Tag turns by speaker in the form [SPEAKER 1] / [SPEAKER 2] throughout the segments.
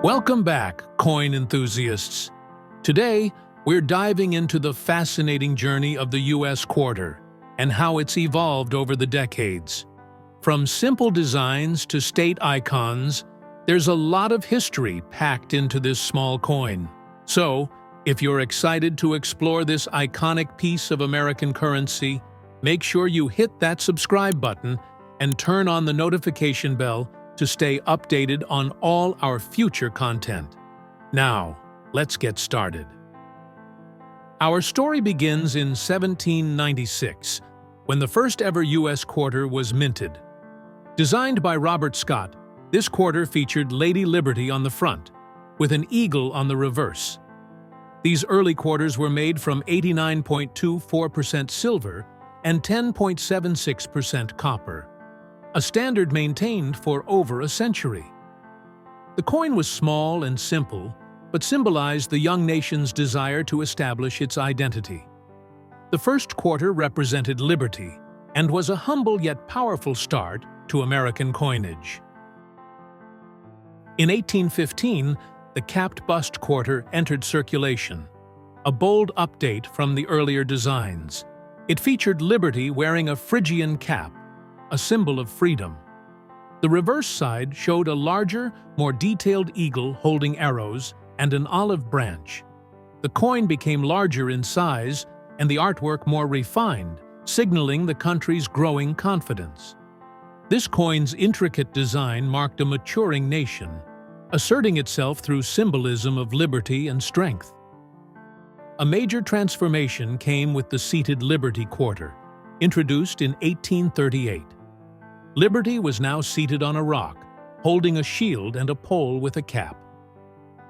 [SPEAKER 1] Welcome back, coin enthusiasts. Today, we're diving into the fascinating journey of the U.S. quarter and how it's evolved over the decades. From simple designs to state icons, there's a lot of history packed into this small coin. So, if you're excited to explore this iconic piece of American currency, make sure you hit that subscribe button and turn on the notification bell to stay updated on all our future content. Now, let's get started. Our story begins in 1796, when the first ever U.S. quarter was minted. Designed by Robert Scott, this quarter featured Lady Liberty on the front, with an eagle on the reverse. These early quarters were made from 89.24% silver and 10.76% copper, a standard maintained for over a century. The coin was small and simple, but symbolized the young nation's desire to establish its identity. The first quarter represented liberty and was a humble yet powerful start to American coinage. In 1815, the capped bust quarter entered circulation, a bold update from the earlier designs. It featured Liberty wearing a Phrygian cap, a symbol of freedom. The reverse side showed a larger, more detailed eagle holding arrows and an olive branch. The coin became larger in size and the artwork more refined, signaling the country's growing confidence. This coin's intricate design marked a maturing nation, asserting itself through symbolism of liberty and strength. A major transformation came with the seated Liberty Quarter, introduced in 1838. Liberty was now seated on a rock, holding a shield and a pole with a cap.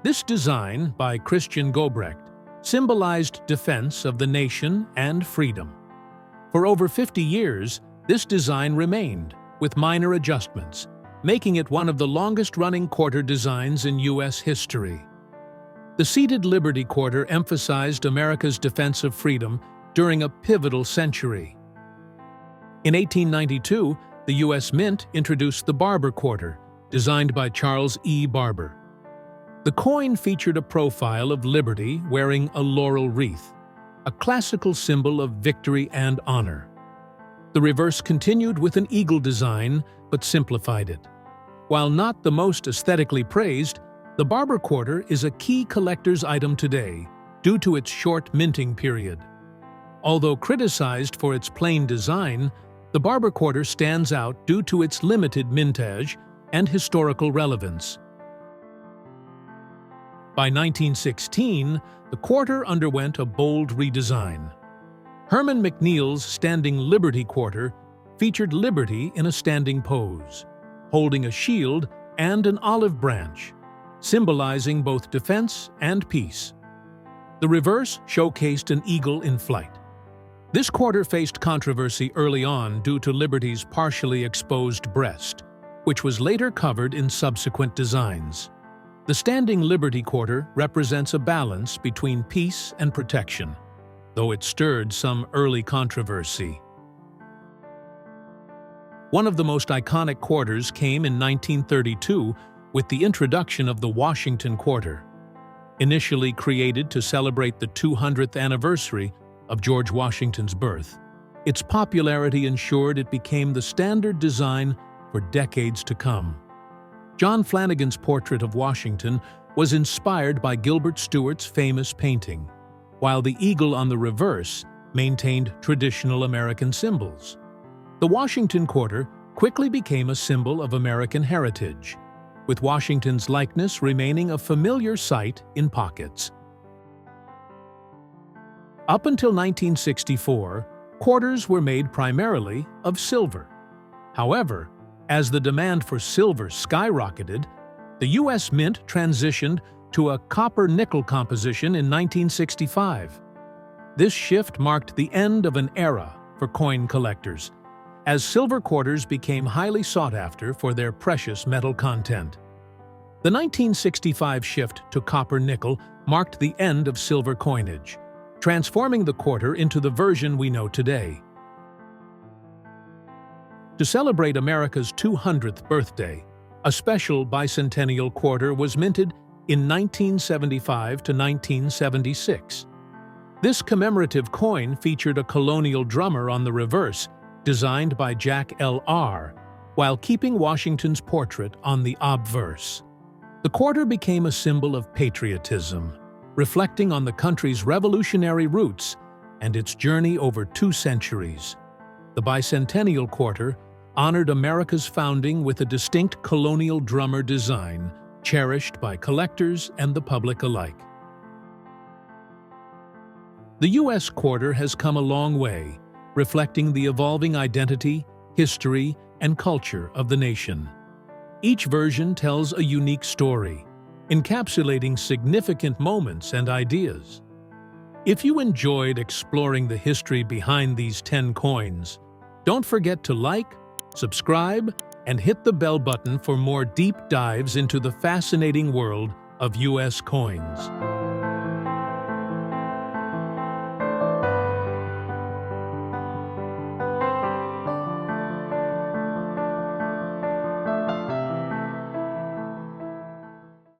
[SPEAKER 1] This design, by Christian Gobrecht, symbolized defense of the nation and freedom. For over 50 years, this design remained, with minor adjustments, making it one of the longest-running quarter designs in U.S. history. The seated Liberty Quarter emphasized America's defense of freedom during a pivotal century. In 1892, the U.S. Mint introduced the Barber Quarter, designed by Charles E. Barber. The coin featured a profile of Liberty wearing a laurel wreath, a classical symbol of victory and honor. The reverse continued with an eagle design, but simplified it. While not the most aesthetically praised, the Barber Quarter is a key collector's item today due to its short minting period. Although criticized for its plain design, the Barber Quarter stands out due to its limited mintage and historical relevance. By 1916, the quarter underwent a bold redesign. Herman McNeil's standing Liberty Quarter featured Liberty in a standing pose, holding a shield and an olive branch, symbolizing both defense and peace. The reverse showcased an eagle in flight. This quarter faced controversy early on due to Liberty's partially exposed breast, which was later covered in subsequent designs. The standing Liberty Quarter represents a balance between peace and protection, though it stirred some early controversy. One of the most iconic quarters came in 1932 with the introduction of the Washington Quarter. Initially created to celebrate the 200th anniversary of George Washington's birth, its popularity ensured it became the standard design for decades to come. John Flanagan's portrait of Washington was inspired by Gilbert Stuart's famous painting, while the eagle on the reverse maintained traditional American symbols. The Washington Quarter quickly became a symbol of American heritage, with Washington's likeness remaining a familiar sight in pockets. Up until 1964, quarters were made primarily of silver. However, as the demand for silver skyrocketed, the U.S. Mint transitioned to a copper-nickel composition in 1965. This shift marked the end of an era for coin collectors, as silver quarters became highly sought after for their precious metal content. The 1965 shift to copper-nickel marked the end of silver coinage, transforming the quarter into the version we know today. To celebrate America's 200th birthday, A special Bicentennial Quarter was minted in 1975 to 1976. This commemorative coin featured a colonial drummer on the reverse, designed by Jack L.R., while keeping Washington's portrait on the obverse. The quarter became a symbol of patriotism, reflecting on the country's revolutionary roots and its journey over 2 centuries. The Bicentennial Quarter honored America's founding with a distinct colonial drummer design, cherished by collectors and the public alike. The U.S. quarter has come a long way, reflecting the evolving identity, history, and culture of the nation. Each version tells a unique story, encapsulating significant moments and ideas. If you enjoyed exploring the history behind these 10 coins, don't forget to like, subscribe, and hit the bell button for more deep dives into the fascinating world of U.S. coins.